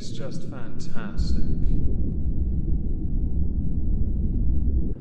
is just fantastic.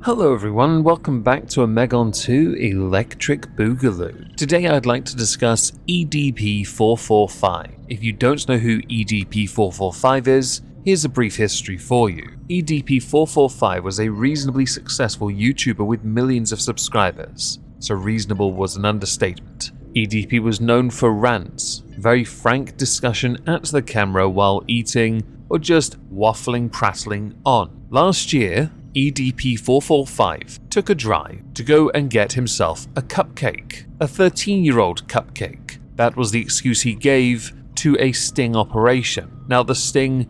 Hello everyone, and welcome back to Omegon 2 Electric Boogaloo. Today I'd like to discuss EDP445. If you don't know who EDP445 is, here's a brief history for you. EDP445 was a reasonably successful YouTuber with millions of subscribers, so reasonable was an understatement. EDP was known for rants, very frank discussion at the camera while eating, or just waffling prattling on. Last year, EDP445 took a drive to go and get himself a cupcake, a 13-year-old cupcake. That was the excuse he gave to a sting operation. Now the sting,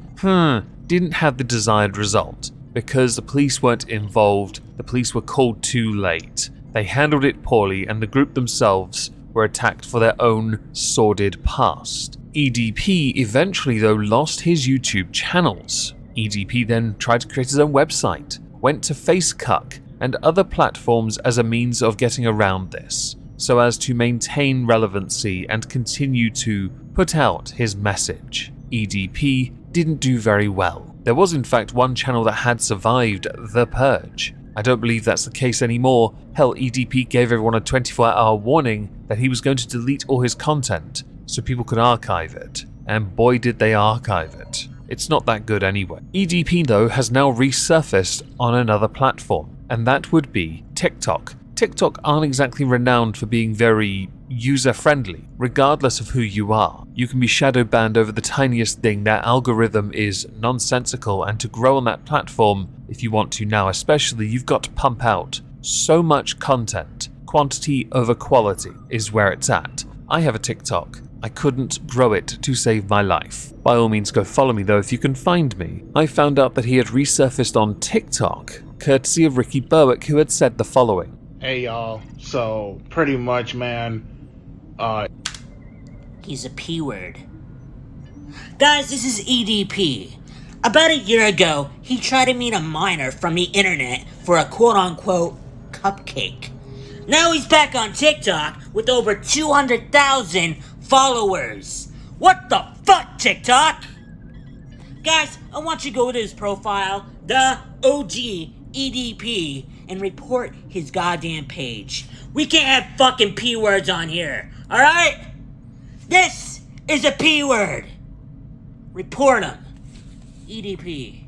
didn't have the desired result because the police weren't involved, the police were called too late. They handled it poorly and the group themselves were attacked for their own sordid past. EDP eventually though lost his YouTube channels. EDP then tried to create his own website, went to FaceCuck and other platforms as a means of getting around this, so as to maintain relevancy and continue to put out his message. EDP didn't do very well. There was in fact one channel that had survived the purge. I don't believe that's the case anymore. Hell, EDP gave everyone a 24-hour warning that he was going to delete all his content so people could archive it. And boy did they archive it. It's not that good anyway. EDP though has now resurfaced on another platform, and that would be TikTok. TikTok aren't exactly renowned for being very user-friendly, regardless of who you are. You can be shadow banned over the tiniest thing, their algorithm is nonsensical, and to grow on that platform, if you want to now especially, you've got to pump out so much content. Quantity over quality is where it's at. I have a TikTok. I couldn't grow it to save my life. By all means go follow me though if you can find me. I found out that he had resurfaced on TikTok, courtesy of Ricky Berwick, who had said the following. Hey y'all, so pretty much man, he's a P-word. Guys, this is EDP. About a year ago, he tried to meet a minor from the internet for a quote-unquote cupcake. Now he's back on TikTok with over 200,000 followers. What the fuck, TikTok? Guys, I want you to go to his profile, the OG EDP, and report his goddamn page. We can't have fucking P-words on here, alright? This is a P-word. Report him. EDP.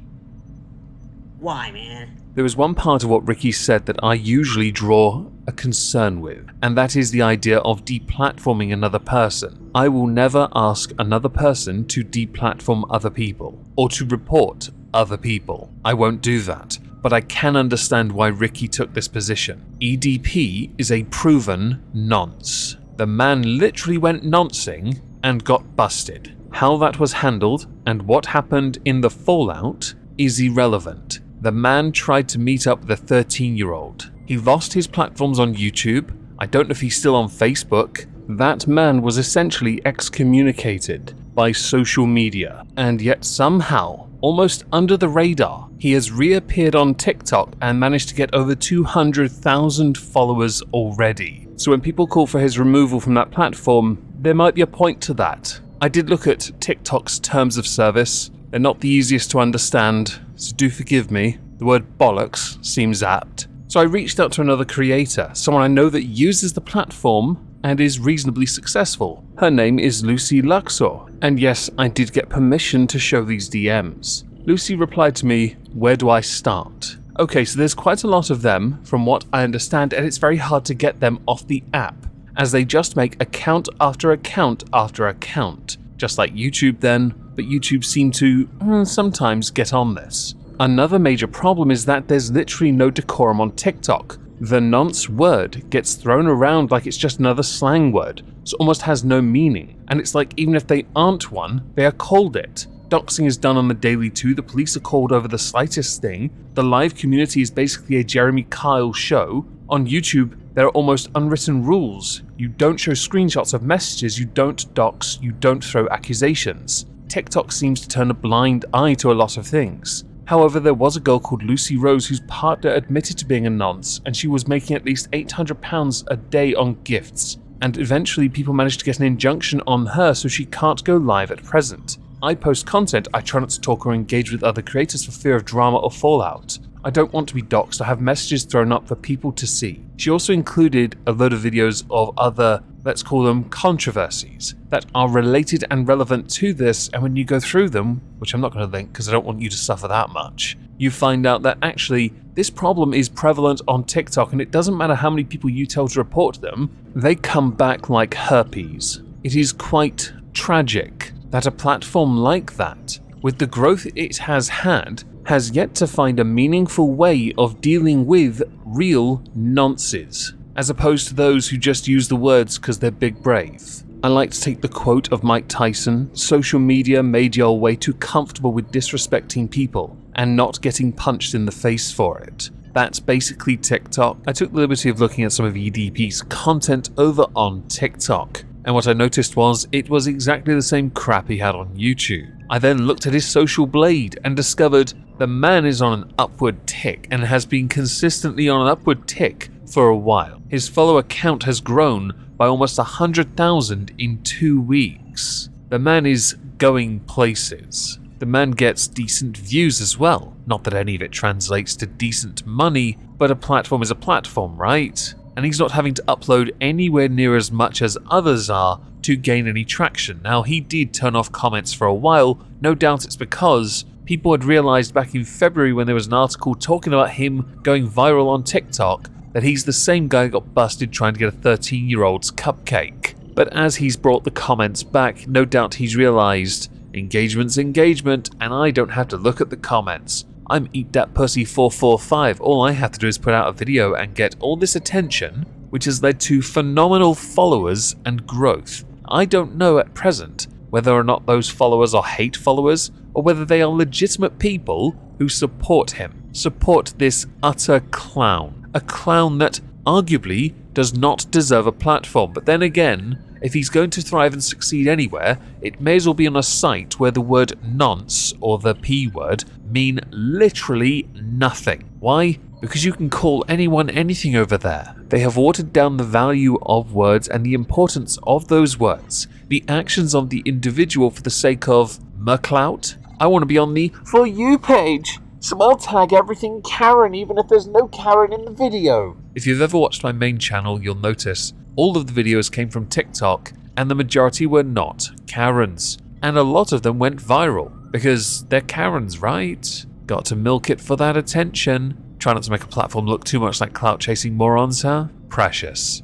Why, man? There was one part of what Ricky said that I usually draw a concern with, and that is the idea of deplatforming another person. I will never ask another person to deplatform other people, or to report other people. I won't do that, but I can understand why Ricky took this position. EDP is a proven nonce. The man literally went noncing and got busted. How that was handled and what happened in the fallout is irrelevant. The man tried to meet up with a 13-year-old. He lost his platforms on YouTube. I don't know if he's still on Facebook. That man was essentially excommunicated by social media. And yet somehow, almost under the radar, he has reappeared on TikTok and managed to get over 200,000 followers already. So when people call for his removal from that platform, there might be a point to that. I did look at TikTok's terms of service. They're not the easiest to understand, so do forgive me. The word bollocks seems apt. So I reached out to another creator, someone I know that uses the platform and is reasonably successful. Her name is Lucy Luxor, and yes, I did get permission to show these DMs. Lucy replied to me, "Where do I start?" Okay, so there's quite a lot of them from what I understand, and it's very hard to get them off the app, as they just make account after account after account. Just like YouTube then, but YouTube seem to sometimes get on this. Another major problem is that there's literally no decorum on TikTok. The nonce word gets thrown around like it's just another slang word, so it almost has no meaning. And it's like even if they aren't one, they are called it. Doxing is done on the daily too, the police are called over the slightest thing. The live community is basically a Jeremy Kyle show. On YouTube, there are almost unwritten rules. You don't show screenshots of messages, you don't dox, you don't throw accusations. TikTok seems to turn a blind eye to a lot of things. However, there was a girl called Lucy Rose whose partner admitted to being a nonce, and she was making at least £800 a day on gifts. And eventually people managed to get an injunction on her so she can't go live at present. I post content, I try not to talk or engage with other creators for fear of drama or fallout. I don't want to be doxxed or have messages thrown up for people to see. She also included a load of videos of other, let's call them controversies, that are related and relevant to this, and when you go through them, which I'm not going to link because I don't want you to suffer that much, you find out that actually this problem is prevalent on TikTok, and it doesn't matter how many people you tell to report them, they come back like herpes. It is quite tragic that a platform like that, with the growth it has had, has yet to find a meaningful way of dealing with real nonces, as opposed to those who just use the words because they're big brave. I like to take the quote of Mike Tyson, social media made y'all way too comfortable with disrespecting people and not getting punched in the face for it. That's basically TikTok. I took the liberty of looking at some of EDP's content over on TikTok, and what I noticed was it was exactly the same crap he had on YouTube. I then looked at his social blade and discovered the man is on an upward tick and has been consistently on an upward tick for a while. His follower count has grown by almost 100,000 in 2 weeks. The man is going places. The man gets decent views as well. Not that any of it translates to decent money, but a platform is a platform, right? And he's not having to upload anywhere near as much as others are to gain any traction. Now, he did turn off comments for a while. No doubt it's because people had realized back in February when there was an article talking about him going viral on TikTok that he's the same guy who got busted trying to get a 13-year-old's cupcake. But as he's brought the comments back, no doubt he's realized engagement's engagement, and I don't have to look at the comments. I'm Eat That Pussy 445. All I have to do is put out a video and get all this attention, which has led to phenomenal followers and growth. I don't know at present whether or not those followers are hate followers or whether they are legitimate people who support him, support this utter clown. A clown that arguably does not deserve a platform. But then again, if he's going to thrive and succeed anywhere, it may as well be on a site where the word nonce or the P word mean literally nothing. Why? Because you can call anyone anything over there. They have watered down the value of words and the importance of those words, the actions of the individual for the sake of clout. I want to be on the For You page, so I'll tag everything Karen even if there's no Karen in the video. If you've ever watched my main channel, you'll notice all of the videos came from TikTok and the majority were not Karens. And a lot of them went viral because they're Karens, right? Got to milk it for that attention. Try not to make a platform look too much like clout chasing morons, huh? Precious.